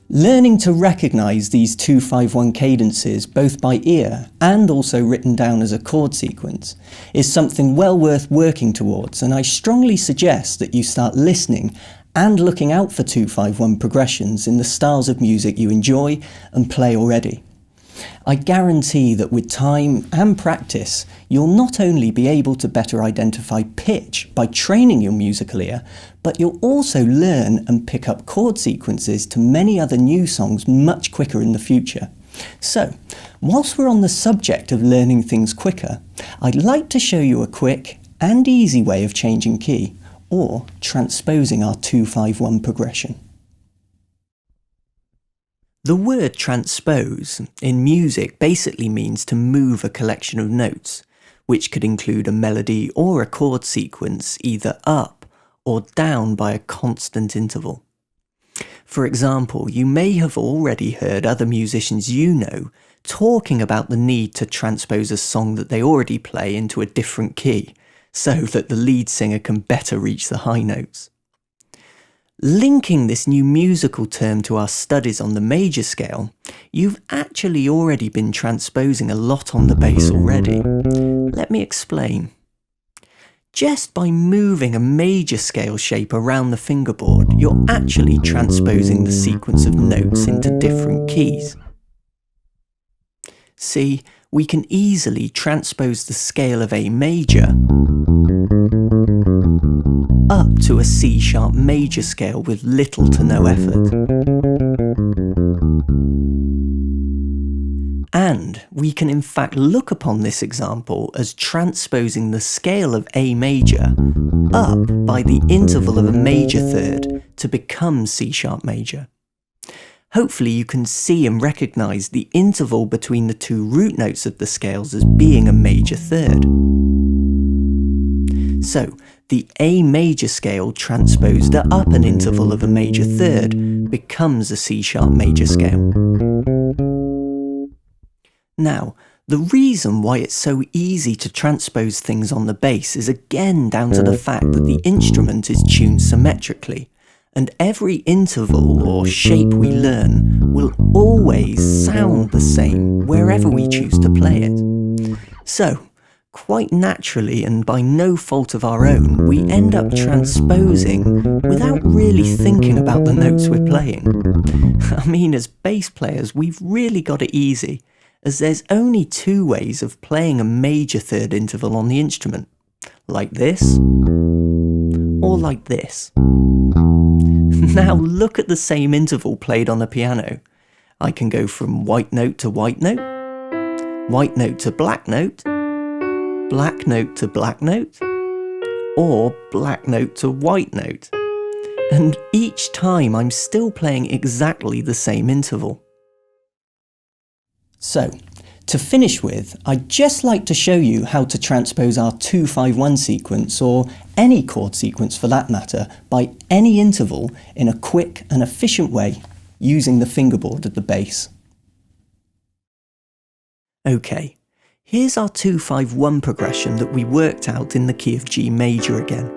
Learning to recognise these 2-5-1 cadences both by ear and also written down as a chord sequence is something well worth working towards, and I strongly suggest that you start listening and looking out for 2-5-1 progressions in the styles of music you enjoy and play already. I guarantee that with time and practice, you'll not only be able to better identify pitch by training your musical ear, but you'll also learn and pick up chord sequences to many other new songs much quicker in the future. So, whilst we're on the subject of learning things quicker, I'd like to show you a quick and easy way of changing key, or transposing our 2-5-1 progression. The word transpose in music basically means to move a collection of notes, which could include a melody or a chord sequence either up or down by a constant interval. For example, you may have already heard other musicians you know talking about the need to transpose a song that they already play into a different key, so that the lead singer can better reach the high notes. Linking this new musical term to our studies on the major scale, you've actually already been transposing a lot on the bass already. Let me explain. Just by moving a major scale shape around the fingerboard, you're actually transposing the sequence of notes into different keys. See, we can easily transpose the scale of A major up to a C-sharp major scale with little to no effort. And we can in fact look upon this example as transposing the scale of A major up by the interval of a major third to become C-sharp major. Hopefully you can see and recognise the interval between the two root notes of the scales as being a major third. So, the A major scale transposed up an interval of a major third becomes a C-sharp major scale. Now, the reason why it's so easy to transpose things on the bass is again down to the fact that the instrument is tuned symmetrically, and every interval or shape we learn will always sound the same wherever we choose to play it. So, quite naturally and by no fault of our own, we end up transposing without really thinking about the notes we're playing. I mean, as bass players, we've really got it easy, as there's only two ways of playing a major third interval on the instrument. Like this, or like this. Now look at the same interval played on a piano. I can go from white note to white note to black note to black note, or black note to white note. And each time I'm still playing exactly the same interval. So, to finish with, I'd just like to show you how to transpose our 2-5-1 sequence, or any chord sequence for that matter, by any interval in a quick and efficient way using the fingerboard of the bass. Okay. Here's our 2-5-1 progression that we worked out in the key of G major again.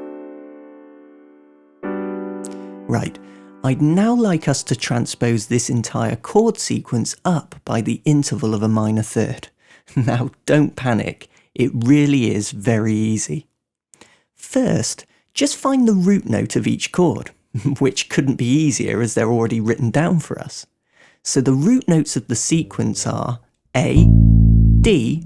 Right, I'd now like us to transpose this entire chord sequence up by the interval of a minor third. Now don't panic, it really is very easy. First, just find the root note of each chord, which couldn't be easier as they're already written down for us. So the root notes of the sequence are A, D,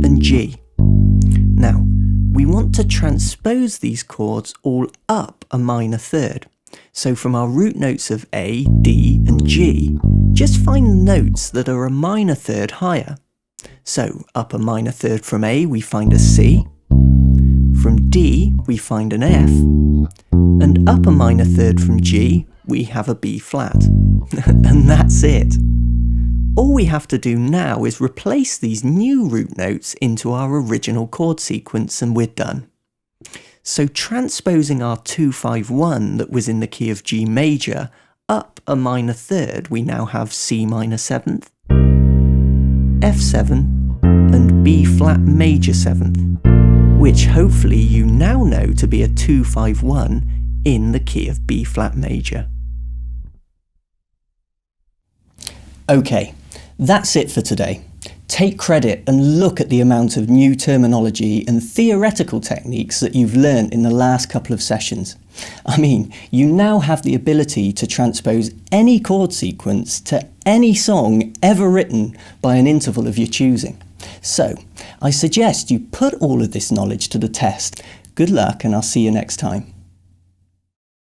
and G. Now, we want to transpose these chords all up a minor third. So from our root notes of A, D, and G, just find notes that are a minor third higher. So up a minor third from A, we find a C. From D, we find an F. And up a minor third from G, we have a B flat. And that's it. All we have to do now is replace these new root notes into our original chord sequence and we're done. So transposing our 2-5-1 that was in the key of G major up a minor third, we now have C minor 7th, F7 and B flat major 7th, which hopefully you now know to be a 2-5-1 in the key of B flat major. Okay, that's it for today. Take credit and look at the amount of new terminology and theoretical techniques that you've learnt in the last couple of sessions. I mean, you now have the ability to transpose any chord sequence to any song ever written by an interval of your choosing. So, I suggest you put all of this knowledge to the test. Good luck, and I'll see you next time.